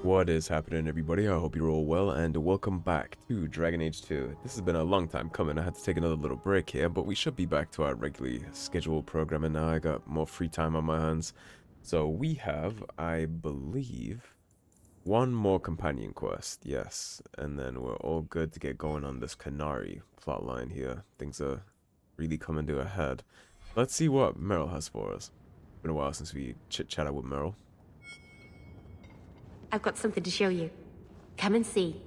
What is happening, everybody? I hope you're all well, and welcome back to Dragon Age 2. This has been a long time coming. I had to take another little break here, but we should be back to our regularly scheduled programming now. I got more free time on my hands. So we have, I believe, one more companion quest, yes. And then we're all good to get going on this Canary plotline here. Things are really coming to a head. Let's see what Merril has for us. Been a while since we chit-chatted with Merril. I've got something to show you. Come and see.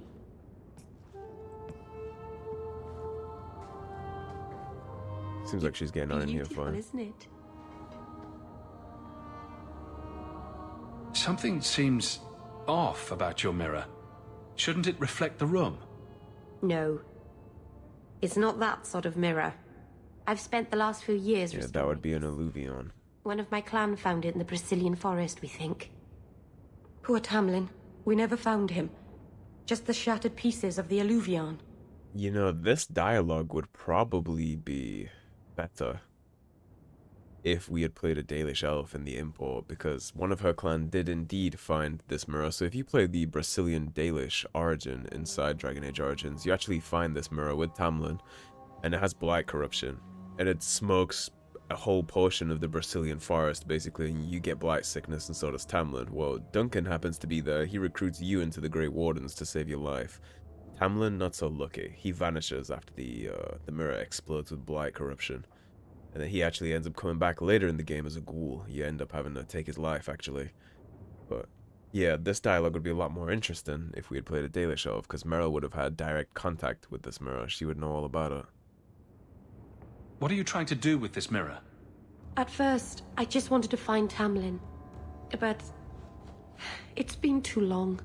Seems like she's getting on in here Beautiful, fine. isn't it? Something seems off about your mirror. Shouldn't it reflect the room? No. It's not that sort of mirror. I've spent the last few years Yeah, that would be an alluvion. One of my clan found it in the Brazilian forest, we think. Poor Tamlin. We never found him. Just the shattered pieces of the alluvion. You know, this dialogue would probably be better if we had played a Dalish elf in the import, because one of her clan did indeed find this mirror. So if you play the Brazilian Dalish origin inside Dragon Age Origins, you actually find this mirror with Tamlin, and it has blight corruption, and it smokes a whole portion of the Brazilian forest, basically, and you get blight sickness, and so does Tamlin. Well, Duncan happens to be there. He recruits you into the Grey Wardens to save your life. Tamlin, not so lucky. He vanishes after the mirror explodes with blight corruption. And then he actually ends up coming back later in the game as a ghoul. You end up having to take his life, actually. But, yeah, this dialogue would be a lot more interesting if we had played a Dalish elf, because Merril would have had direct contact with this mirror. She would know all about it. What are you trying to do with this mirror? At first, I just wanted to find Tamlin. But it's been too long.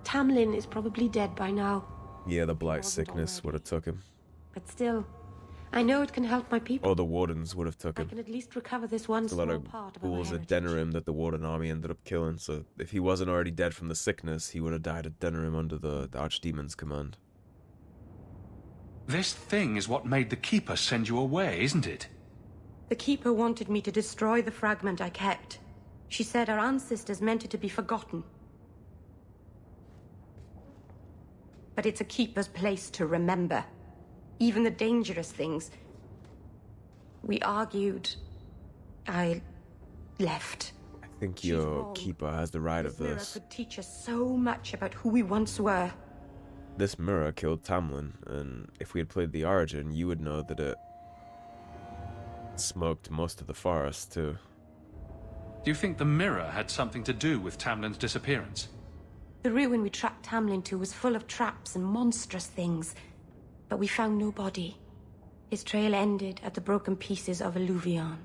Tamlin is probably dead by now. Yeah, the blight sickness would have took him. But still, I know it can help my people. Or the Wardens would have took I him. can at least recover this one There's a lot small of part of our ghouls at heritage. Denerim that the Warden army ended up killing, so if he wasn't already dead from the sickness, he would have died at Denerim under the Archdemon's command. This thing is what made the Keeper send you away, isn't it? The Keeper wanted me to destroy the fragment I kept. She said our ancestors meant it to be forgotten. But it's a Keeper's place to remember. Even the dangerous things. We argued. I left. I think She's your wrong. Keeper has the right of This mirror this. could teach us so much about who we once were. This mirror killed Tamlin, and if we had played the Origin, you would know that it smoked most of the forest, too. Do you think the mirror had something to do with Tamlin's disappearance? The ruin we tracked Tamlin to was full of traps and monstrous things, but we found no body. His trail ended at the broken pieces of alluvion.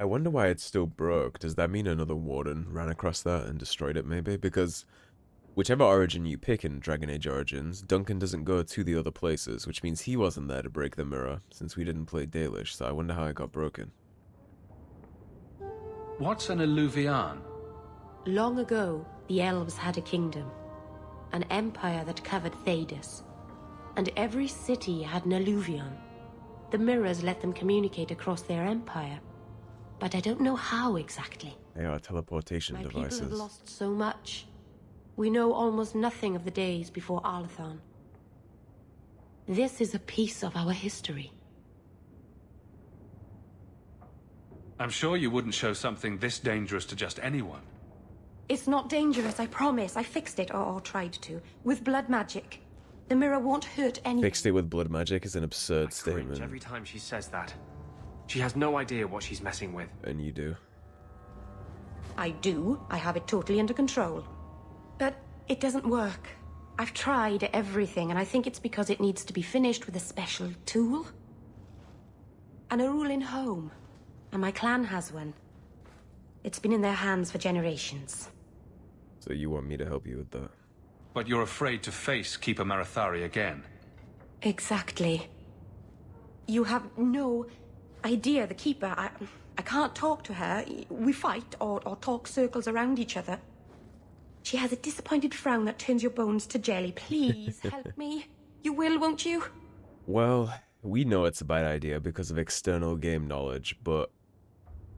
I wonder why it's still broke. Does that mean another Warden ran across that and destroyed it, maybe? Because whichever Origin you pick in Dragon Age Origins, Duncan doesn't go to the other places, which means he wasn't there to break the mirror, since we didn't play Dalish, so I wonder how it got broken. What's an alluvion? Long ago, the elves had a kingdom, an empire that covered Thedas, and every city had an alluvion. The mirrors let them communicate across their empire, but I don't know how exactly. They are teleportation My devices. people have lost so much. We know almost nothing of the days before Arlathon. This is a piece of our history. I'm sure you wouldn't show something this dangerous to just anyone. It's not dangerous, I promise. I fixed it, or tried to, with blood magic. The mirror won't hurt anyone. Fixed it with blood magic is an absurd I cringe statement. every time she says that. She has no idea what she's messing with. And you do. I do. I have it totally under control. But it doesn't work. I've tried everything, and I think it's because it needs to be finished with a special tool. An Arulin'holm. And my clan has one. It's been in their hands for generations. So you want me to help you with that? But you're afraid to face Keeper Marathari again. Exactly. You have no idea, the Keeper. I can't talk to her. We fight or talk circles around each other. She has a disappointed frown that turns your bones to jelly. Please, help me. You will, won't you? Well, we know it's a bad idea because of external game knowledge, but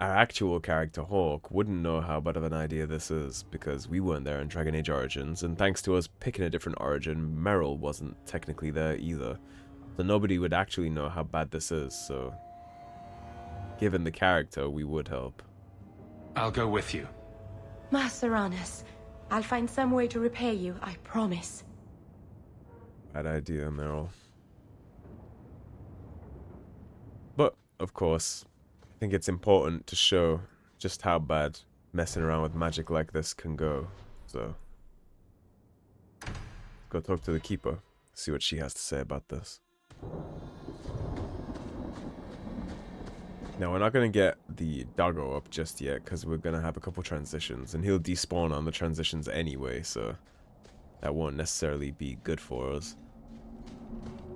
our actual character Hawk wouldn't know how bad of an idea this is because we weren't there in Dragon Age Origins, and thanks to us picking a different origin, Merril wasn't technically there either. So nobody would actually know how bad this is, so given the character, we would help. I'll go with you. Master Anus, I'll find some way to repay you, I promise. Bad idea, Merril. But, of course, I think it's important to show just how bad messing around with magic like this can go. So, go talk to the Keeper, see what she has to say about this. Now, we're not going to get the doggo up just yet, because we're going to have a couple transitions, and he'll despawn on the transitions anyway, so that won't necessarily be good for us.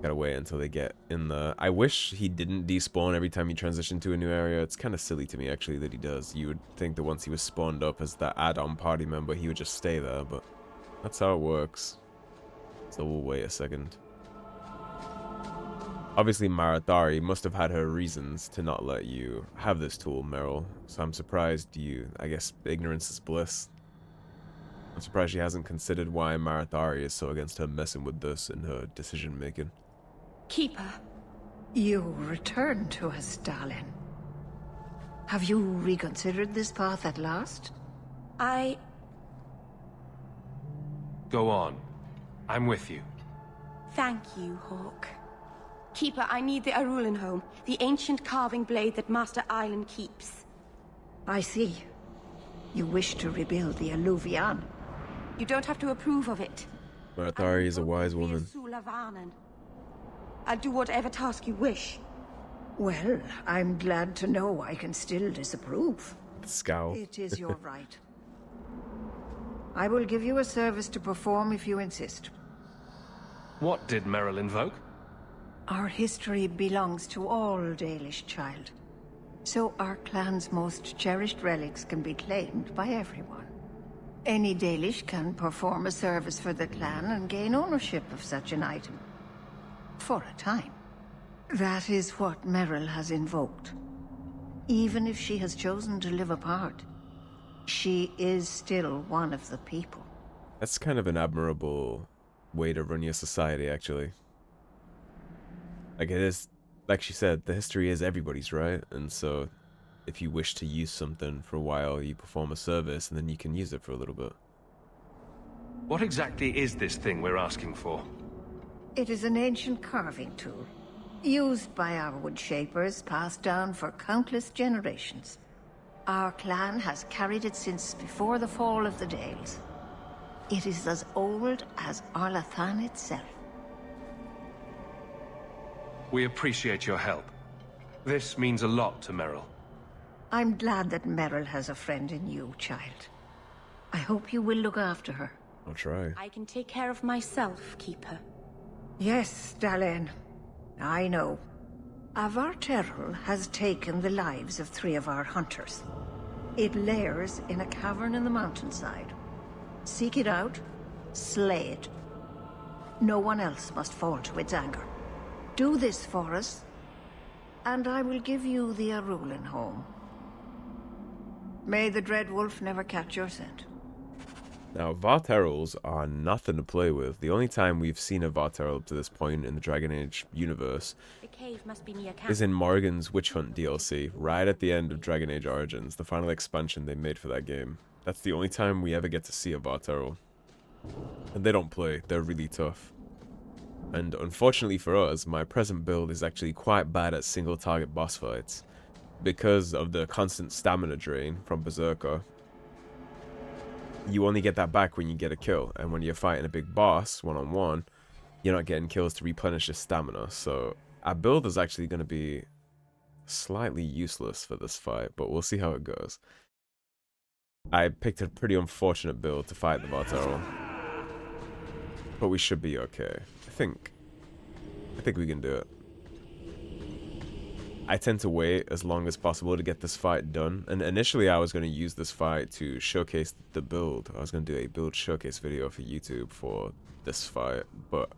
Gotta wait until they get in the... I wish he didn't despawn every time you transition to a new area. It's kind of silly to me, actually, that he does. You would think that once he was spawned up as that add-on party member, he would just stay there, but that's how it works. So we'll wait a second. Obviously, Marathari must have had her reasons to not let you have this tool, Merril. So I'm surprised you... I guess ignorance is bliss. I'm surprised she hasn't considered why Marathari is so against her messing with this in her decision-making. Keeper. You returned to us, darling. Have you reconsidered this path at last? Go on. I'm with you. Thank you, Hawk. Keeper, I need the Arulin'holm, the ancient carving blade that Master Island keeps. I see. You wish to rebuild the Alluvian. You don't have to approve of it. Marathari is a wise woman. I'll do whatever task you wish. Well, I'm glad to know I can still disapprove. The scowl. It is your right. I will give you a service to perform if you insist. What did Merril invoke? Our history belongs to all Dalish, child. So our clan's most cherished relics can be claimed by everyone. Any Dalish can perform a service for the clan and gain ownership of such an item. For a time. That is what Merril has invoked. Even if she has chosen to live apart, she is still one of the people. That's kind of an admirable way to run your society, actually. Like, it is, like she said, the history is everybody's, right? And so, if you wish to use something for a while, you perform a service, and then you can use it for a little bit. What exactly is this thing we're asking for? It is an ancient carving tool, used by our wood shapers, passed down for countless generations. Our clan has carried it since before the fall of the Dales. It is as old as Arlathan itself. We appreciate your help. This means a lot to Merril. I'm glad that Merril has a friend in you, child. I hope you will look after her. I'll try. I can take care of myself, Keeper. Yes, Dalish. I know. Varterral has taken the lives of 3 of our hunters. It lairs in a cavern in the mountainside. Seek it out, slay it. No one else must fall to its anger. Do this for us, and I will give you the Arulin'holm. May the Dread Wolf never catch your scent. Now, Varterrals are nothing to play with. The only time we've seen a Varterral up to this point in the Dragon Age universe The cave must be near camp. is in Morrigan's Witch Hunt DLC, right at the end of Dragon Age Origins, the final expansion they made for that game. That's the only time we ever get to see a Varterral. And they don't play, they're really tough. And unfortunately for us, my present build is actually quite bad at single target boss fights. Because of the constant stamina drain from Berserker. You only get that back when you get a kill, and when you're fighting a big boss one-on-one, you're not getting kills to replenish your stamina. So our build is actually going to be slightly useless for this fight, but we'll see how it goes. I picked a pretty unfortunate build to fight the Varterral, but we should be okay. I think we can do it. I tend to wait as long as possible to get this fight done, and initially I was going to use this fight to showcase the build. I was going to do a build showcase video for YouTube for this fight, but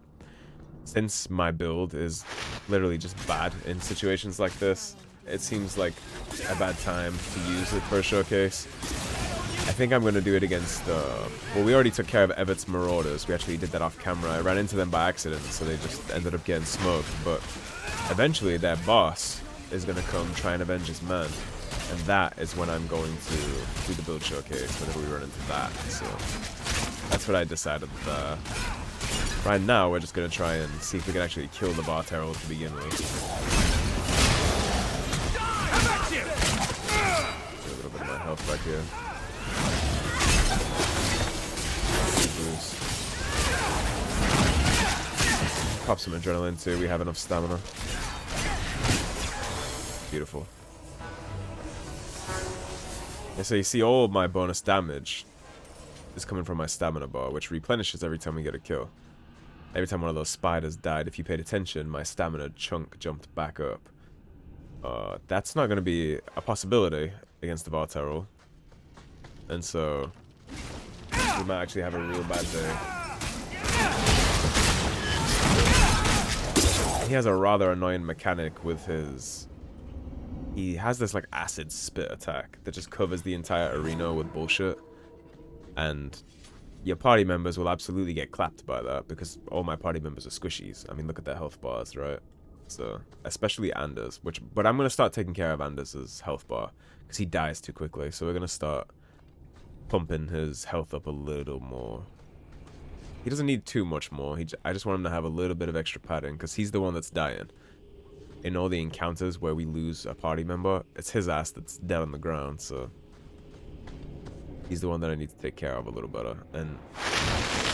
since my build is literally just bad in situations like this, it seems like a bad time to use it for a showcase. I think I'm going to do it against, well, we already took care of Evert's Marauders. We actually did that off camera. I ran into them by accident, so they just ended up getting smoked. But eventually, their boss is going to come try and avenge his man. And that is when I'm going to do the build showcase, whenever we run into that. So that's what I decided. Right now, we're just going to try and see if we can actually kill the Varterral to begin with. Get a little bit of my health back here. Pop some adrenaline too, we have enough stamina. Beautiful. Yeah, so you see all of my bonus damage is coming from my stamina bar, which replenishes every time we get a kill. Every time one of those spiders died, if you paid attention, my stamina chunk jumped back up. That's not going to be a possibility against the Varterral. And so we might actually have a real bad day. He has a rather annoying mechanic with his... He has this like acid spit attack that just covers the entire arena with bullshit. And your party members will absolutely get clapped by that because all my party members are squishies. I mean, look at their health bars, right? So, especially Anders, but I'm going to start taking care of Anders' health bar because he dies too quickly. So we're going to start pumping his health up a little more. He doesn't need too much more. I just want him to have a little bit of extra padding because he's the one that's dying. In all the encounters where we lose a party member, it's his ass that's dead on the ground, so he's the one that I need to take care of a little better. And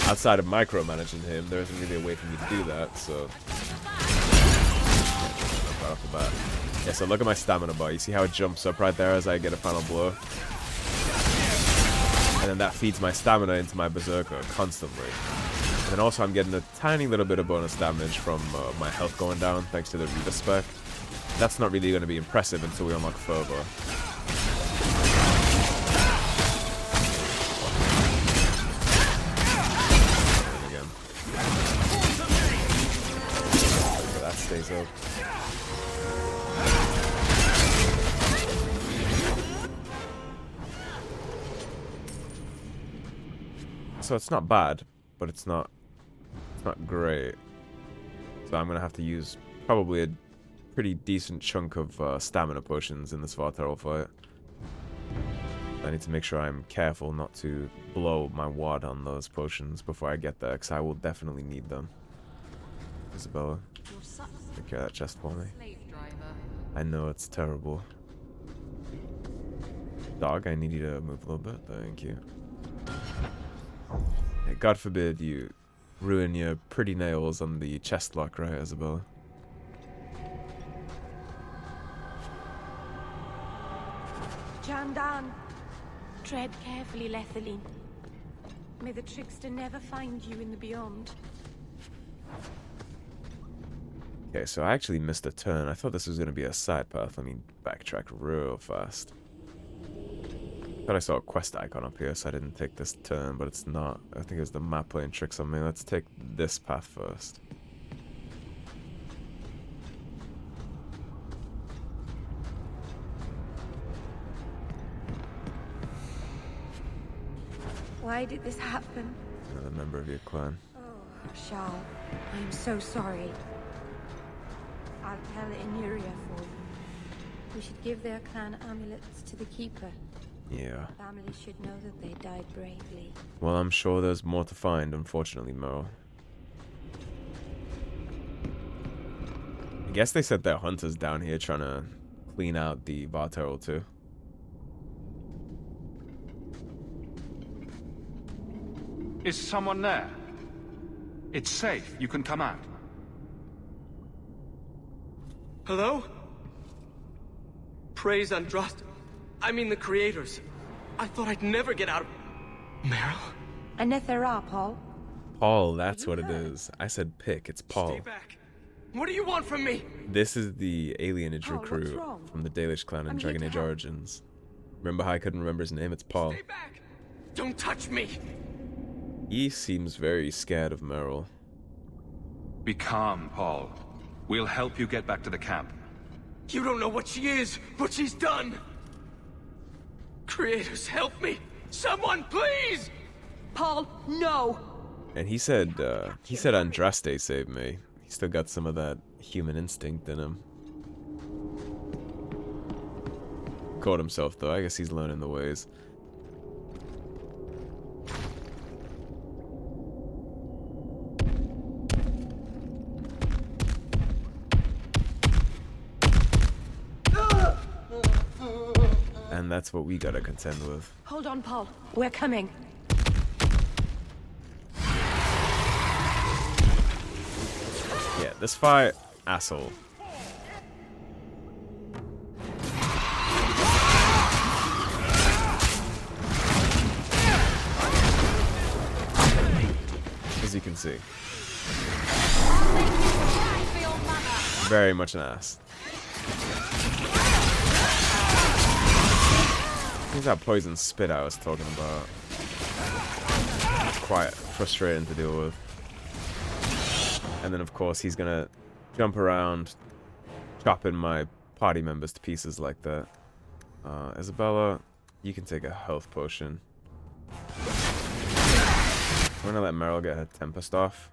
outside of micromanaging him, there isn't really a way for me to do that, so right off the bat. Yeah, so look at my stamina bar. You see how it jumps up right there as I get a final blow? And then that feeds my stamina into my berserker constantly. And then also I'm getting a tiny little bit of bonus damage from my health going down thanks to the Reaver spec. That's not really going to be impressive until we unlock favour. Again. That stays up. So it's not bad, but it's not great. So I'm gonna have to use probably a pretty decent chunk of stamina potions in this Varterral fight. I need to make sure I'm careful not to blow my wad on those potions before I get there, because I will definitely need them. Isabella, take care of that chest for me. I know it's terrible. Dog, I need you to move a little bit. Thank you. Hey, God forbid you ruin your pretty nails on the chest lock, right, Isabella? Jandan, tread carefully, Lethaline. May the trickster never find you in the beyond. Okay, so I actually missed a turn. I thought this was going to be a side path. Let me backtrack real fast. I thought I saw a quest icon up here, so I didn't take this turn, but it's not. I think it was the map playing tricks on me. Let's take this path first. Why did this happen? Another member of your clan. Oh, Shal, I am so sorry. I'll tell Inuria for you. We should give their clan amulets to the Keeper. Yeah. Families should know that they died bravely. Well, I'm sure there's more to find, unfortunately, Merril. I guess they sent their hunters down here trying to clean out the Varterral too. Is someone there? It's safe. You can come out. Hello? Praise Andraste. I mean the creators. I thought I'd never get out of... Merril? Anethera, Paul. Paul, that's what it is. I said pick, it's Paul. Stay back. What do you want from me? This is the alienage Paul, what's recruit wrong? from the Dalish Clan in I'm here Dragon to Age help. Origins. Remember how I couldn't remember his name? It's Paul. Stay back. Don't touch me. He seems very scared of Merril. Be calm, Paul. We'll help you get back to the camp. You don't know what she is, what she's done! Creators, help me! Someone, please! Paul, no! And he said Andraste saved me. He's still got some of that human instinct in him. Caught himself though, I guess he's learning the ways. And that's what we gotta contend with. Hold on, Paul. We're coming. Yeah, this fight, asshole. As you can see. Very much an ass. He's that poison spit I was talking about. Quite frustrating to deal with. And then of course he's gonna jump around, chopping my party members to pieces like that. Isabella, you can take a health potion. I'm gonna let Merril get her Tempest off.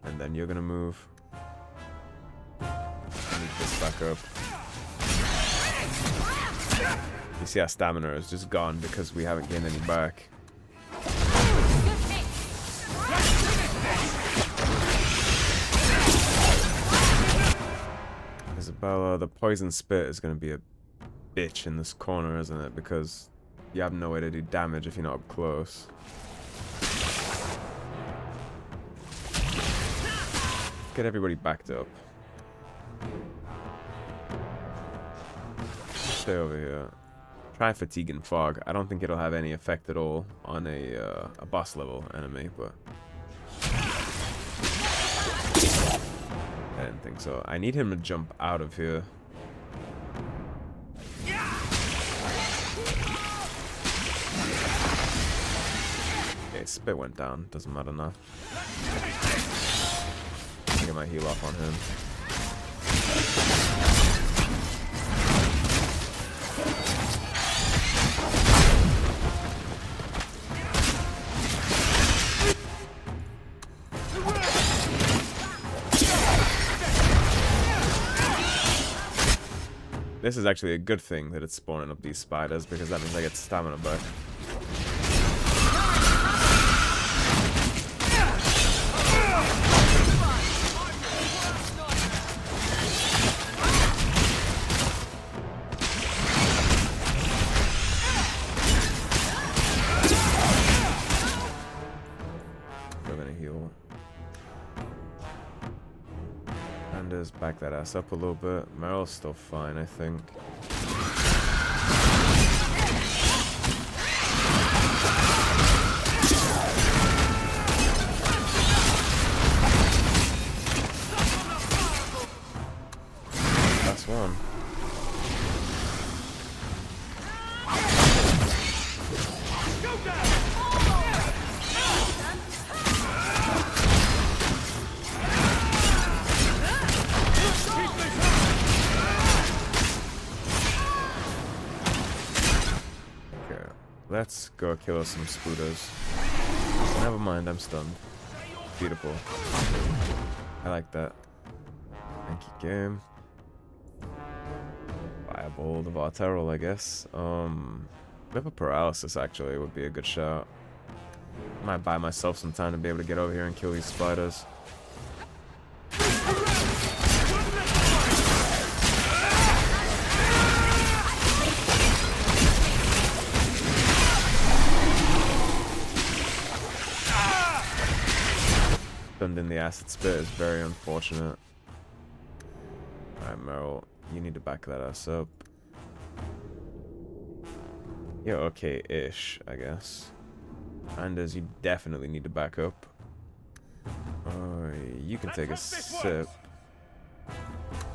And then you're gonna move. I need this back up. You see our stamina is just gone because we haven't gained any back. Isabella, the poison spit is going to be a bitch in this corner, isn't it? Because you have no way to do damage if you're not up close. Get everybody backed up. Stay over here. Try Fatigue and Fog. I don't think it'll have any effect at all on a boss level enemy, but I didn't think so. I need him to jump out of here. Okay, spit went down. Doesn't matter now. Get my heal off on him. This is actually a good thing that it's spawning up these spiders, because that means I get stamina back. We're gonna heal. And just back that ass up a little bit. Merril's still fine, I think. Last one. Let's go kill us some spooters. Never mind, I'm stunned. Beautiful. I like that. Thank you, game. Fireball the Varterral, I guess. Bit of paralysis actually would be a good shot. Might buy myself some time to be able to get over here and kill these spiders. In the acid spit is very unfortunate. Alright, Merril, you need to back that ass up. You're okay-ish, I guess. Anders, you definitely need to back up. You can take a sip.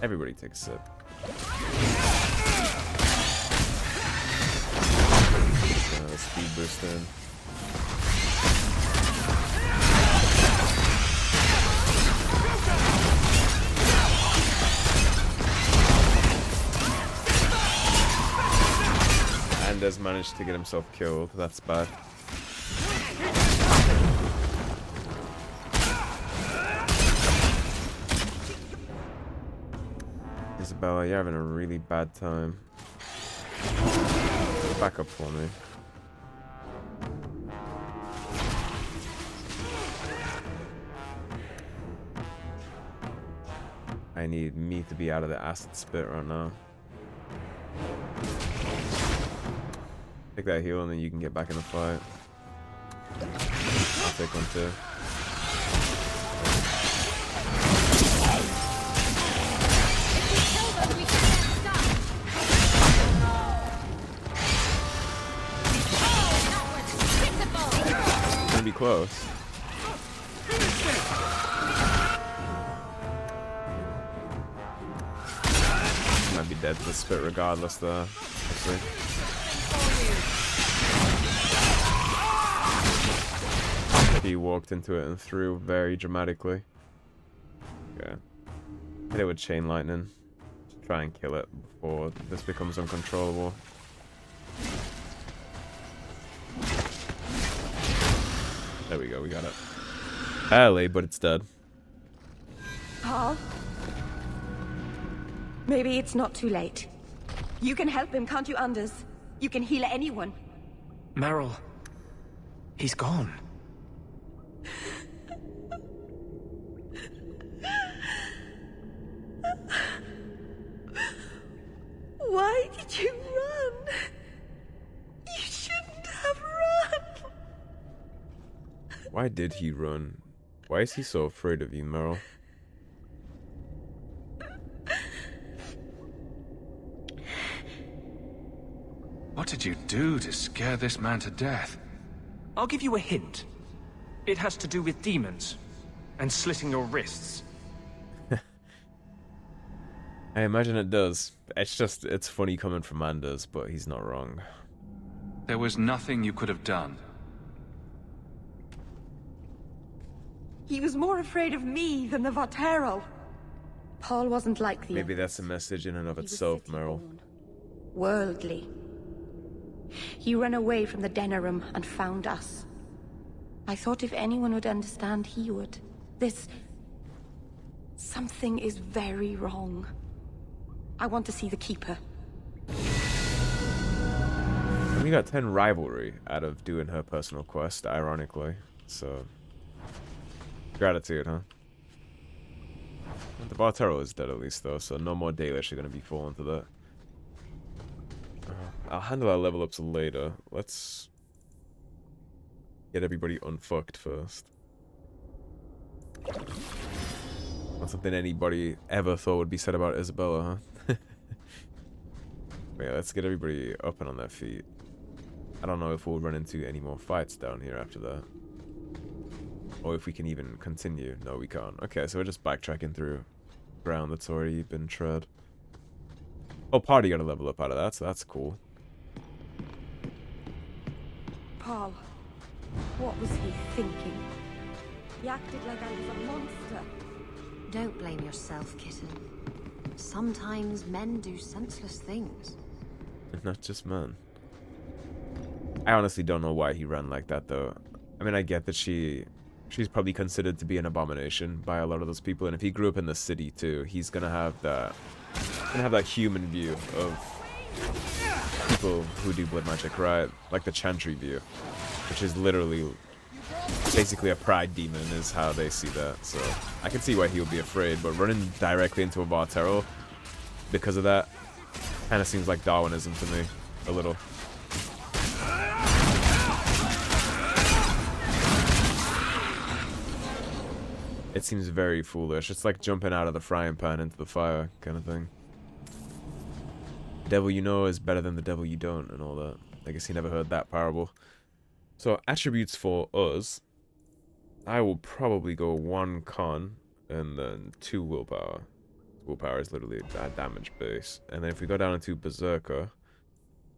Everybody take a sip. Speed boost in. Mendes managed to get himself killed. That's bad. Isabella, you're having a really bad time. Back up for me. I need me to be out of the acid spit right now. Take that heal and then you can get back in the fight. I'll take one too. It's gonna be close. Might be dead to the spit regardless though. Let's see. He walked into it and threw very dramatically. Okay. Hit it with chain lightning. Try and kill it before this becomes uncontrollable. There we go, we got it. Barely, but it's dead. Paul? Maybe it's not too late. You can help him, can't you, Anders? You can heal anyone. Merril. He's gone. Why did you run? You shouldn't have run. Why did he run? Why is he so afraid of you, Merril? What did you do to scare this man to death? I'll give you a hint. It has to do with demons and slitting your wrists. I imagine it does. It's funny coming from Anders, but he's not wrong. There was nothing you could have done. He was more afraid of me than the Varterral. Paul wasn't like the Maybe others. that's a message in and of He was itself, city Merril. born, worldly. He ran away from the Denerim and found us. I thought if anyone would understand, he would. Something is very wrong. I want to see the Keeper. And we got 10 rivalry out of doing her personal quest, ironically. So, gratitude, huh? The Varterral is dead at least, though, so no more Dalish are going to be falling to that. I'll handle our level ups later. Let's get everybody unfucked first. Not something anybody ever thought would be said about Isabella, huh? Yeah, let's get everybody up and on their feet. I don't know if we'll run into any more fights down here after that. Or if we can even continue. No, we can't. Okay, so we're just backtracking through ground that's already been tread. Oh, Party got a level up out of that, so that's cool. Paul, what was he thinking? He acted like I was a monster. Don't blame yourself, kitten. Sometimes men do senseless things. Not just men. I honestly don't know why he ran like that, though. I mean, I get that she's probably considered to be an abomination by a lot of those people, and if he grew up in the city too, he's gonna have that human view of people who do blood magic, right? Like the Chantry view, which is literally basically a pride demon is how they see that. So I can see why he would be afraid, but running directly into a Varterral because of that kind of seems like Darwinism to me, a little. It seems very foolish. It's like jumping out of the frying pan into the fire kind of thing. Devil you know is better than the devil you don't and all that. I guess he never heard that parable. So attributes for us. I will probably go 1 con and then 2 willpower. Willpower is literally a damage base. And then if we go down into Berserker,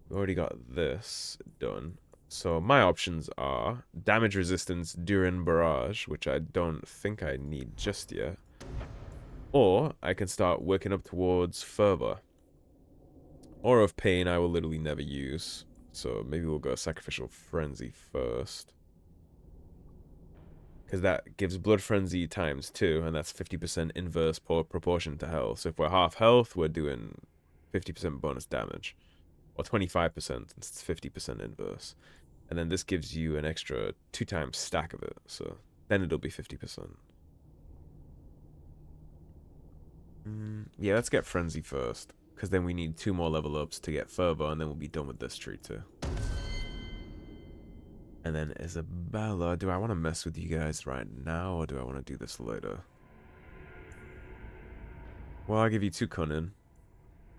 we already got this done. So my options are damage resistance during barrage, which I don't think I need just yet. Or I can start working up towards fervor. Aura of Pain I will literally never use. So maybe we'll go Sacrificial Frenzy first. Because that gives Blood Frenzy times 2, and that's 50% inverse proportion to health. So if we're half health, we're doing 50% bonus damage. Or 25%, since it's 50% inverse. And then this gives you an extra 2 times stack of it. So then it'll be 50%. Yeah, let's get Frenzy first. Because then we need 2 more level ups to get further, and then we'll be done with this tree too. And then Isabella, do I want to mess with you guys right now, or do I want to do this later? Well, I'll give you 2 cunning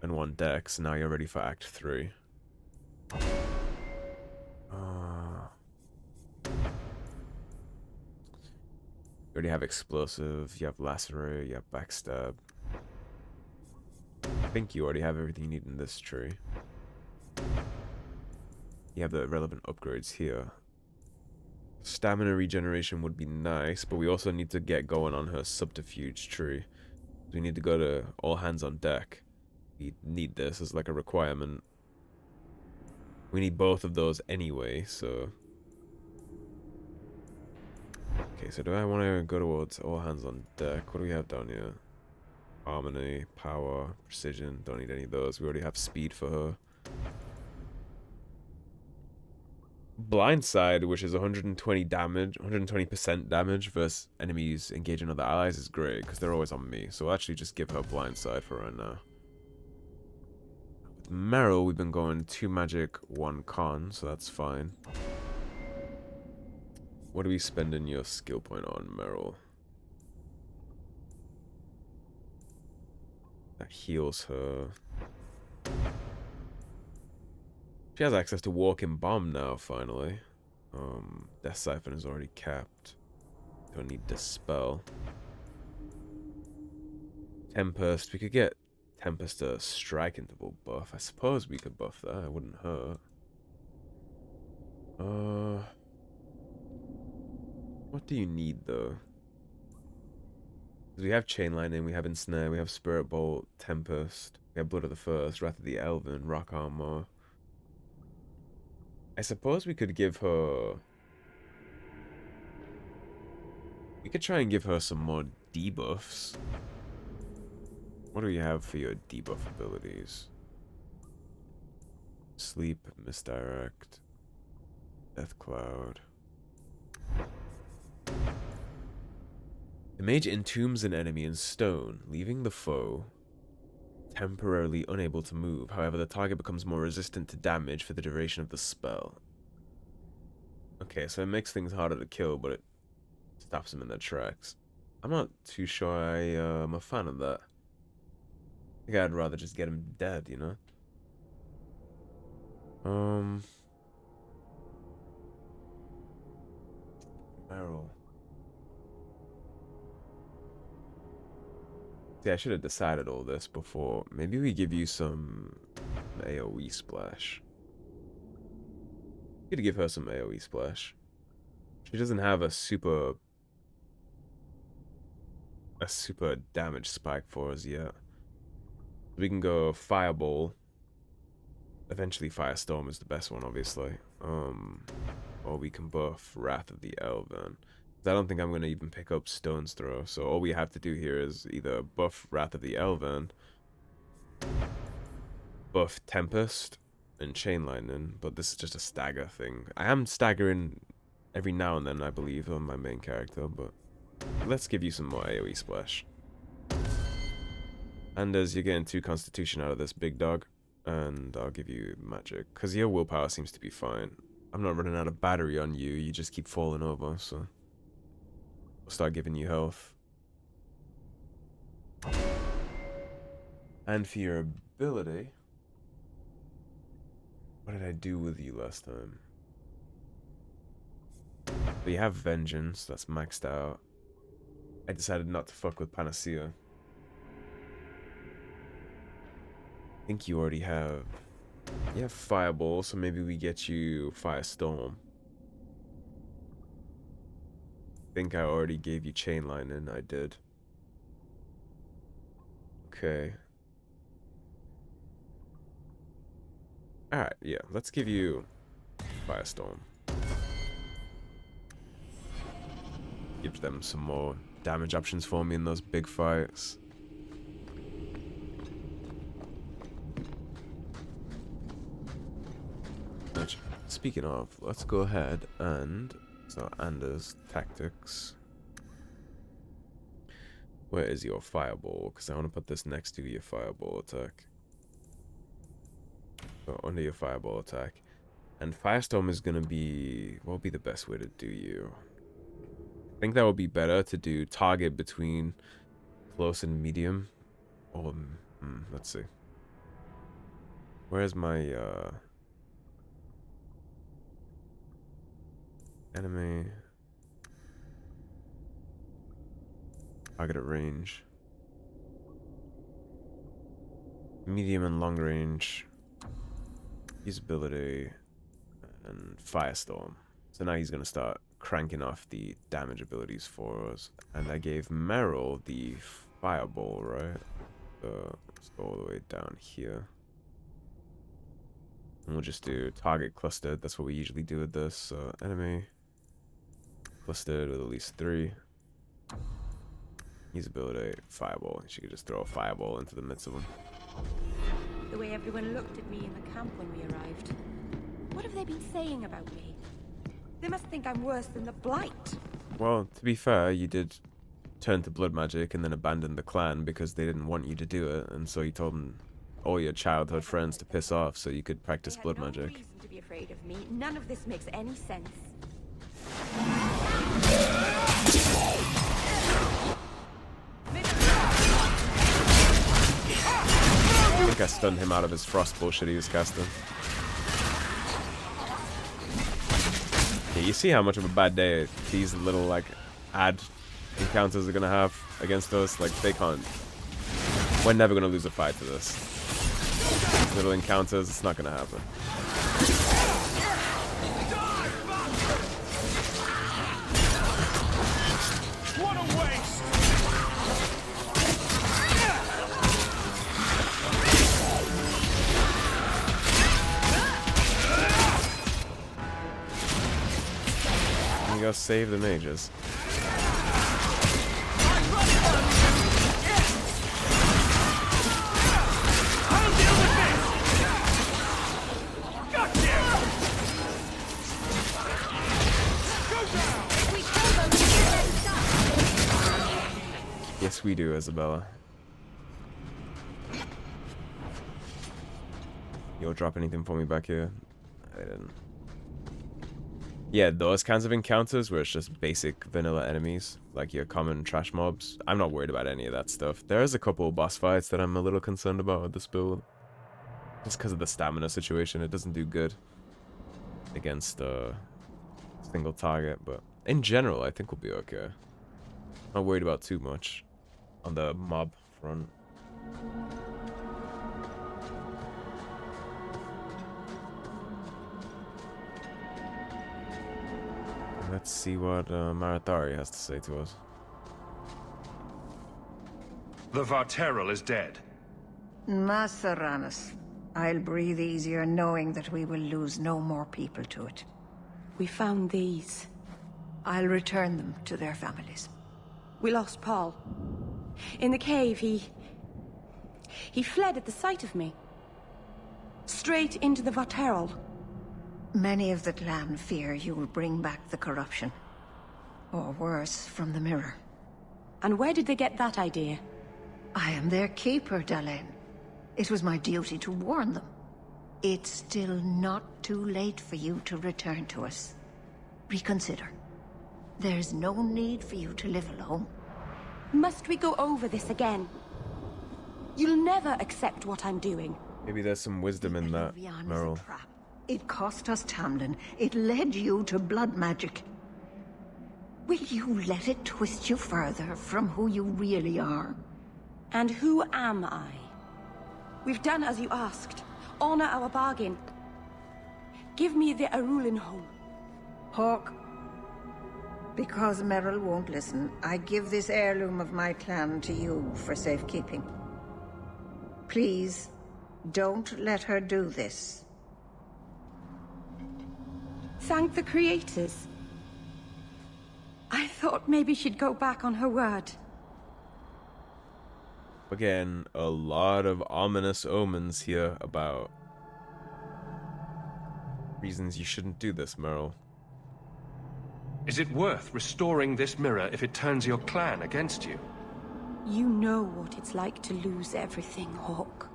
and 1 dex. Now you're ready for Act 3. You already have explosive, you have lacerate, you have backstab. I think you already have everything you need in this tree. You have the relevant upgrades here. Stamina regeneration would be nice, but we also need to get going on her subterfuge tree. We need to go to all hands on deck. We need this as like a requirement. We need both of those anyway, so... Okay, so do I want to go towards all hands on deck? What do we have down here? Harmony, power, precision. Don't need any of those. We already have speed for her. Blindside, which is 120 damage, 120% damage versus enemies engaging other allies, is great because they're always on me. So we'll actually just give her blindside for right now. With Merril, we've been going 2 magic, 1 con, so that's fine. What are we spending your skill point on, Merril? That heals her. She has access to Walking Bomb now, finally. Death Siphon is already capped. Don't need Dispel. Tempest. We could get Tempest a strike interval buff. I suppose we could buff that. It wouldn't hurt. What do you need, though? Because we have Chain Lightning, we have Ensnare, we have Spirit Bolt, Tempest, we have Blood of the First, Wrath of the Elven, Rock Armor. I suppose we could give her... We could try and give her some more debuffs. What do we have for your debuff abilities? Sleep, Misdirect, Death Cloud. The mage entombs an enemy in stone, leaving the foe temporarily unable to move. However, the target becomes more resistant to damage for the duration of the spell. Okay, so it makes things harder to kill, but it stops them in their tracks. I'm not too sure I'm a fan of that. I think I'd rather just get him dead, you know? Merril. See, I should have decided all this before. Maybe we give you some AoE splash. We could give her some AoE splash. She doesn't have a super damage spike for us yet. We can go Fireball. Eventually Firestorm is the best one, obviously. Or we can buff Wrath of the Elven. I don't think I'm going to even pick up Stone's Throw, so all we have to do here is either buff Wrath of the Elven, buff Tempest, and Chain Lightning, but this is just a stagger thing. I am staggering every now and then, I believe, on my main character, but let's give you some more AoE splash. And as you're getting 2 Constitution out of this big dog, and I'll give you magic, because your willpower seems to be fine. I'm not running out of battery on you, you just keep falling over, so... We'll start giving you health. And for your ability... What did I do with you last time? But you have Vengeance, that's maxed out. I decided not to fuck with Panacea. I think you already have... You have Fireball, so maybe we get you Firestorm. I think I already gave you Chain Lightning. I did. Okay. Alright, yeah, let's give you Firestorm. Give them some more damage options for me in those big fights. Which, speaking of, let's go ahead and so Anders tactics. Where is your fireball? Because I want to put this next to your fireball attack. So under your fireball attack. And Firestorm is going to be... what would be the best way to do you? I think that would be better to do target between close and medium. Or, let's see. Where's my, enemy? Target at range. Medium and long range. Usability. And Firestorm. So now he's going to start cranking off the damage abilities for us. And I gave Merril the Fireball, right? Let's go all the way down here. And we'll just do target clustered. That's what we usually do with this. Enemy clustered with at least 3. Usability, Fireball. She could just throw a Fireball into the midst of them. The way everyone looked at me in the camp when we arrived. What have they been saying about me? They must think I'm worse than the Blight. Well, to be fair, you did turn to blood magic and then abandon the clan because they didn't want you to do it, and so you told them all your childhood friends to piss off so you could practice blood magic. They had no reason to be afraid of me. None of this makes any sense. I think I stunned him out of his frost bullshit he was casting. Yeah, you see how much of a bad day these little, like, ad encounters are gonna have against us? Like, they can't... we're never gonna lose a fight to this. Little encounters, it's not gonna happen. What a waste! You gotta save the mages. Yes, we do, Isabella. You'll drop anything for me back here? I didn't. Yeah, those kinds of encounters where it's just basic vanilla enemies, like your common trash mobs. I'm not worried about any of that stuff. There is a couple of boss fights that I'm a little concerned about with this build. Just because of the stamina situation, it doesn't do good against a single target, but in general, I think we'll be okay. Not worried about too much on the mob front. Let's see what Marathari has to say to us. The Varterral is dead. Masaranus, I'll breathe easier knowing that we will lose no more people to it. We found these. I'll return them to their families. We lost Paul. In the cave, he fled at the sight of me. Straight into the Varterral. Many of the clan fear you will bring back the corruption. Or worse, from the mirror. And where did they get that idea? I am their keeper, Dalish. It was my duty to warn them. It's still not too late for you to return to us. Reconsider. There's no need for you to live alone. Must we go over this again? You'll never accept what I'm doing. Maybe there's some wisdom in that, Peluvian is a Merril. trap. It cost us Tamlin. It led you to blood magic. Will you let it twist you further from who you really are? And who am I? We've done as you asked. Honor our bargain. Give me the Arulin'holm. Hawk, because Merril won't listen, I give this heirloom of my clan to you for safekeeping. Please, don't let her do this. Thank the creators. I thought maybe she'd go back on her word. Again, a lot of ominous omens here about reasons you shouldn't do this, Merril. Is it worth restoring this mirror if it turns your clan against you? You know what it's like to lose everything, Hawk.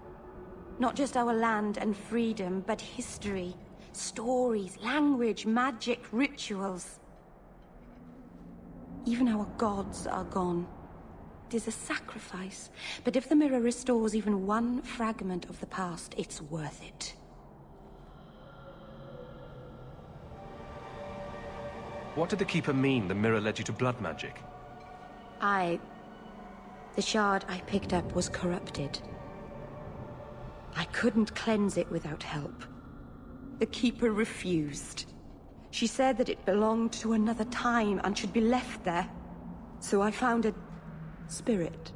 Not just our land and freedom, but history, stories, language, magic, rituals. Even our gods are gone. It is a sacrifice, but if the mirror restores even one fragment of the past, it's worth it. What did the Keeper mean the mirror led you to blood magic? The shard I picked up was corrupted. I couldn't cleanse it without help. The Keeper refused. She said that it belonged to another time and should be left there. So I found a spirit.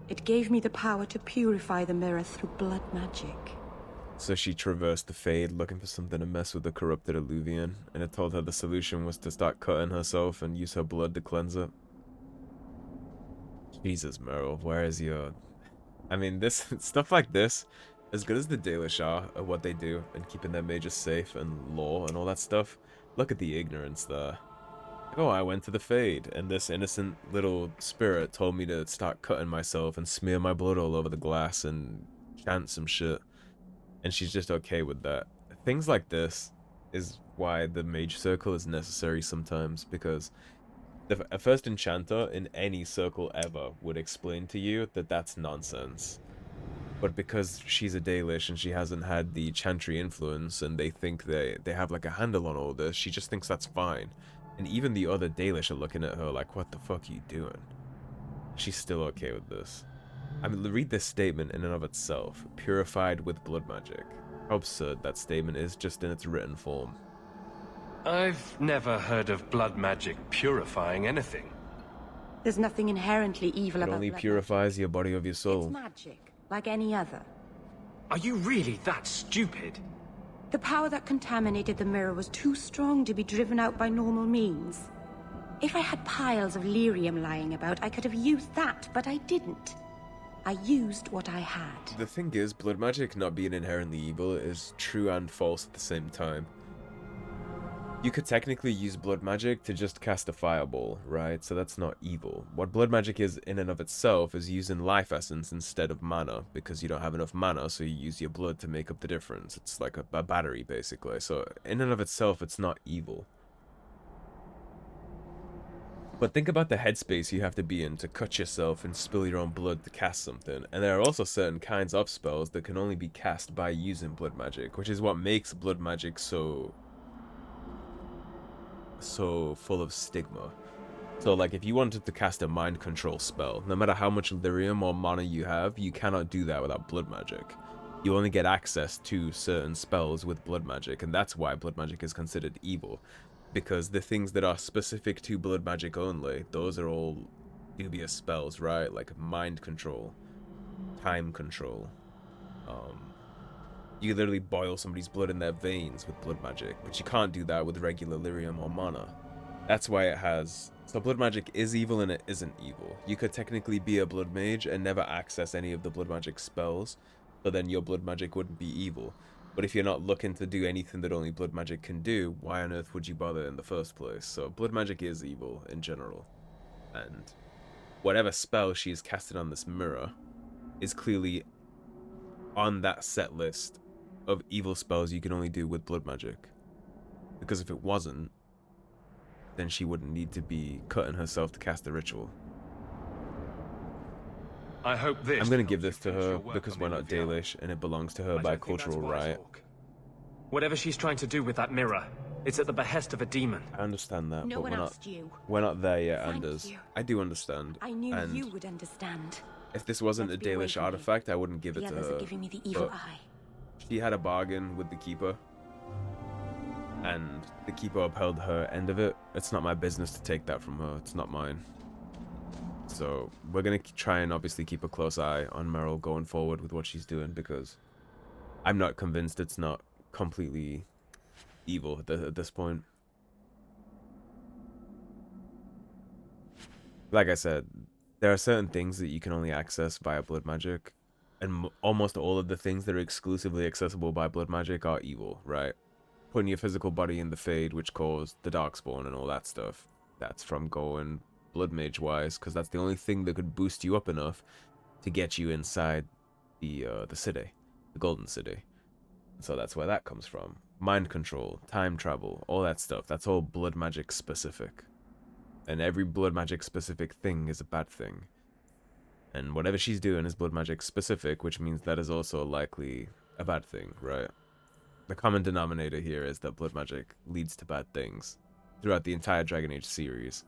It gave me the power to purify the mirror through blood magic. So she traversed the Fade looking for something to mess with the corrupted Illuvian, and it told her the solution was to start cutting herself and use her blood to cleanse it. Jesus, Merril, where is your... I mean, this stuff like this, as good as the Dalish are at what they do and keeping their mages safe and law and all that stuff, look at the ignorance there. Oh, I went to the Fade, and this innocent little spirit told me to start cutting myself and smear my blood all over the glass and chant some shit. And she's just okay with that. Things like this is why the mage circle is necessary sometimes, because a first enchanter in any circle ever would explain to you that that's nonsense. But because she's a Dalish and she hasn't had the Chantry influence and they think they have like a handle on all this, she just thinks that's fine. And even the other Dalish are looking at her like, what the fuck are you doing? She's still okay with this. I mean, read this statement in and of itself. Purified with blood magic. How absurd that statement is just in its written form. I've never heard of blood magic purifying anything. There's nothing inherently evil It about only blood purifies your body of your magic. soul. It's magic, like any other. Are you really that stupid? The power that contaminated the mirror was too strong to be driven out by normal means. If I had piles of lyrium lying about, I could have used that, but I didn't. I used what I had. The thing is, blood magic not being inherently evil is true and false at the same time. You could technically use blood magic to just cast a fireball, right? So that's not evil. What blood magic is in and of itself is using life essence instead of mana, because you don't have enough mana, so you use your blood to make up the difference. It's like a battery, basically. So in and of itself, it's not evil. But think about the headspace you have to be in to cut yourself and spill your own blood to cast something. And there are also certain kinds of spells that can only be cast by using blood magic, which is what makes blood magic so full of stigma. So like if you wanted to cast a mind control spell, no matter how much lyrium or mana you have, you cannot do that without blood magic. You only get access to certain spells with blood magic, and that's why blood magic is considered evil. Because the things that are specific to blood magic only, those are all dubious spells, right? Like mind control, time control. You literally boil somebody's blood in their veins with blood magic, but you can't do that with regular lyrium or mana. That's why it has... So blood magic is evil and it isn't evil. You could technically be a blood mage and never access any of the blood magic spells, so then your blood magic wouldn't be evil. But if you're not looking to do anything that only blood magic can do, why on earth would you bother in the first place? So blood magic is evil in general. And whatever spell she is casting on this mirror is clearly on that set list of evil spells you can only do with blood magic. Because if it wasn't, then she wouldn't need to be cutting herself to cast the ritual. I hope this. I'm gonna give this to her because we're not Dalish and it belongs to her by cultural right. Whatever she's trying to do with that mirror, it's at the behest of a demon. I understand that, No but one asked you. we're not there yet, Thank Anders. you. I do understand. I knew and you would understand. if this wasn't Let's a be away Dalish from me. artifact, I wouldn't give it The to others her. are giving me the evil but eye. she had a bargain with the Keeper, and the Keeper upheld her end of it. It's not my business to take that from her. It's not mine. So we're gonna try and obviously keep a close eye on Merril going forward with what she's doing, because I'm not convinced it's not completely evil at this point. Like I said, there are certain things that you can only access via blood magic, and almost all of the things that are exclusively accessible by blood magic are evil, right? Putting your physical body in the Fade, which caused the Darkspawn and all that stuff, that's from going blood mage wise, because that's the only thing that could boost you up enough to get you inside the city, the Golden City. So that's where that comes from. Mind control, time travel, all that stuff, that's all blood magic specific. And every blood magic specific thing is a bad thing. And whatever she's doing is blood magic specific, which means that is also likely a bad thing, right? The common denominator here is that blood magic leads to bad things throughout the entire Dragon Age series.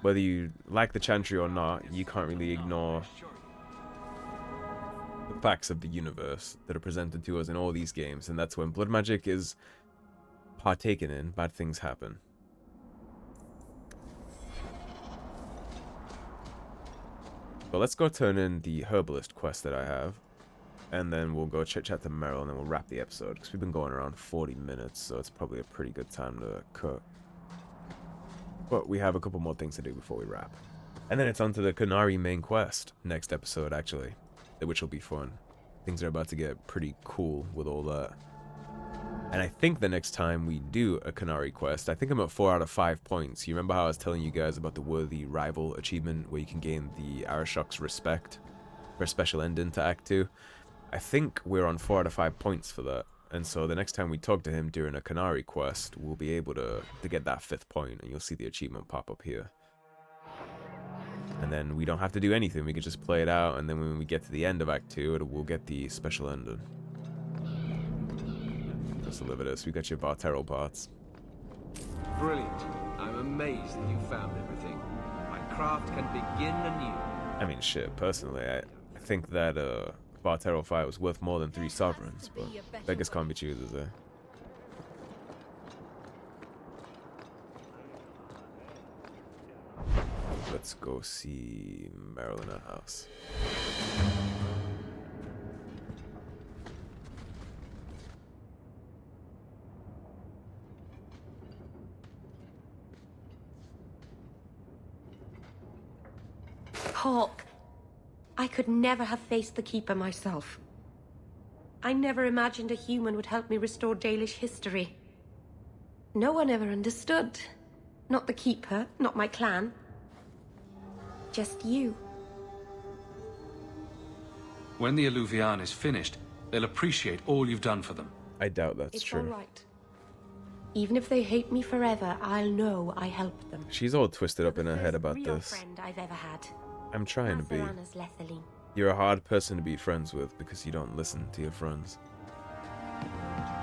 Whether you like the Chantry or not, you can't really ignore the facts of the universe that are presented to us in all these games, and that's when blood magic is partaken in, bad things happen. So let's go turn in the Herbalist quest that I have, and then we'll go chit-chat to Merril, and then we'll wrap the episode, because we've been going around 40 minutes, so it's probably a pretty good time to cut. But we have a couple more things to do before we wrap. And then it's on to the Canary main quest, next episode actually, which will be fun. Things are about to get pretty cool with all that. And I think the next time we do a Canary quest, I think I'm at 4 out of 5 points. You remember how I was telling you guys about the Worthy Rival achievement, where you can gain the Arashok's respect for a special ending to Act 2? I think we're on 4 out of 5 points for that. And so the next time we talk to him during a Canary quest, we'll be able to get that 5th point, and you'll see the achievement pop up here. And then we don't have to do anything, we can just play it out, and then when we get to the end of Act 2, we'll get the special ending. Just deliver this, we got your Varterral parts. Brilliant. I'm amazed that you found everything. My craft can begin anew. I mean, shit, personally, I think that Varterral fight was worth more than 3 sovereigns, but beggars can't be choosers, eh? Let's go see Merril in her house. Hawk, I could never have faced the Keeper myself. I never imagined a human would help me restore Dalish history. No one ever understood. Not the Keeper, not my clan. Just you. When the Alluvian is finished, they'll appreciate all you've done for them. I doubt that's It's true. all right. Even if they hate me forever, I'll know I helped them. She's all twisted up in her head about Real this. friend I've ever had. I'm trying to be. Athera's Lethaline. You're a hard person to be friends with because you don't listen to your friends.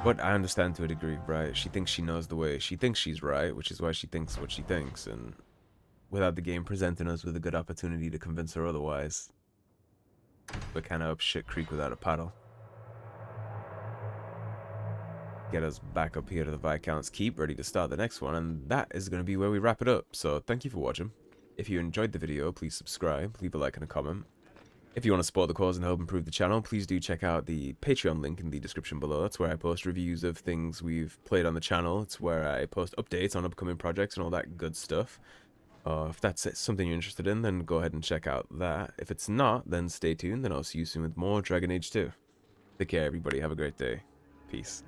But I understand to a degree, right? She thinks she knows the way. She thinks she's right, which is why she thinks what she thinks, and without the game presenting us with a good opportunity to convince her otherwise, we're kind of up shit creek without a paddle. Get us back up here to the Viscount's Keep, ready to start the next one, and that is going to be where we wrap it up. So thank you for watching. If you enjoyed the video, please subscribe, leave a like and a comment. If you want to support the cause and help improve the channel, please do check out the Patreon link in the description below. That's where I post reviews of things we've played on the channel. It's where I post updates on upcoming projects and all that good stuff. If that's something you're interested in, then go ahead and check out that. If it's not, then stay tuned, and I'll see you soon with more Dragon Age 2. Take care, everybody. Have a great day. Peace.